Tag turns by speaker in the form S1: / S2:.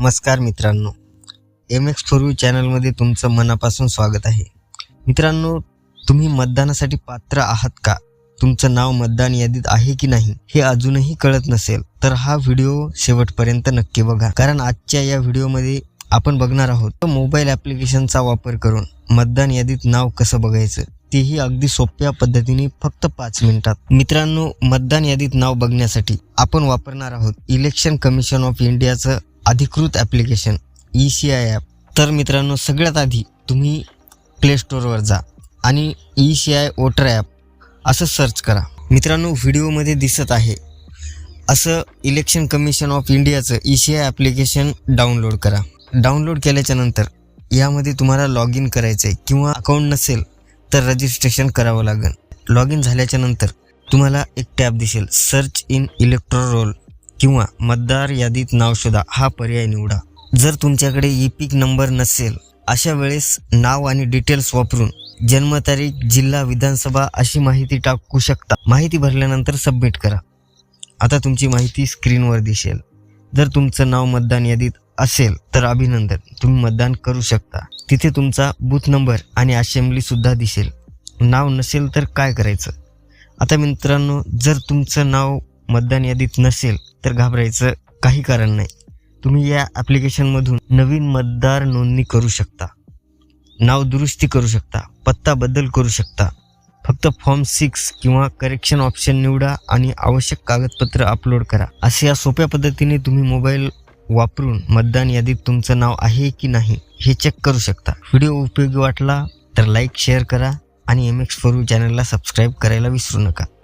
S1: नमस्कार मित्रांनो, MX4U चॅनलमध्ये तुमचं मनापासून स्वागत आहे. मित्रांनो, तुम्ही मतदानासाठी पात्र आहात का? तुमचं नाव मतदान यादीत आहे की नाही हे अजूनही कळत नसेल तर हा व्हिडिओ शेवटपर्यंत नक्की बघा, कारण आजच्या या व्हिडिओमध्ये आपण बघणार आहोत मोबाईल ॲप्लिकेशनचा वापर करून मतदान यादीत नाव कसं बघायचं, तेही अगदी सोप्या पद्धतीने फक्त 5 मिनिटात. मित्रांनो, मतदान यादीत नाव बघण्यासाठी आपण वापरणार आहोत इलेक्शन कमिशन ऑफ इंडियाचं अधिकृत ॲप्लिकेशन ECI ॲप. तर मित्रांनो, सगळ्यात आधी तुम्ही प्ले स्टोअरवर जा आणि ECI वोटर ॲप असं सर्च करा. मित्रांनो, व्हिडिओमध्ये दिसत आहे असं इलेक्शन कमिशन ऑफ इंडियाचं ECI ॲप्लिकेशन डाउनलोड करा. डाउनलोड केल्याच्या नंतर यामध्ये तुम्हाला लॉग इन करायचं आहे किंवा अकाउंट नसेल तर रजिस्ट्रेशन करावं लागेल. लॉग इन झाल्याच्या नंतर तुम्हाला एक टॅब दिसेल, सर्च इन इलेक्टोरल रोल किंवा मतदार यादीत नाव शोधा हा पर्याय निवडा. जर तुमच्याकडे EPIC नंबर नसेल अशा वेळेस नाव आणि डिटेल्स वापरून जन्मतारीख, जिल्हा, विधानसभा अशी माहिती टाकू शकता. माहिती भरल्यानंतर सबमिट करा. आता तुमची माहिती स्क्रीनवर दिसेल. जर तुमचं नाव मतदान यादीत असेल तर अभिनंदन, तुम्ही मतदान करू शकता. तिथे तुमचा बूथ नंबर आणि असेंब्ली सुद्धा दिसेल. नाव नसेल तर काय करायचं? आता मित्रांनो, जर तुमचं नाव मतदान यादीत नसेल तर घाबरायचं काही कारण नाही. तुम्ही या ॲप्लिकेशनमधून नवीन मतदार नोंदणी करू शकता, नाव दुरुस्ती करू शकता, पत्ता बदल करू शकता. फक्त फॉर्म 6 किंवा करेक्शन ऑप्शन निवडा आणि आवश्यक कागदपत्र अपलोड करा. अशा सोप्या पद्धतीने तुम्ही मोबाईल वापरून मतदान यादीत तुमचं नाव आहे की नाही हे चेक करू शकता. व्हिडिओ उपयोगी वाटला तर लाईक, शेअर करा आणि MX4U चॅनलला सबस्क्राईब करायला विसरू नका.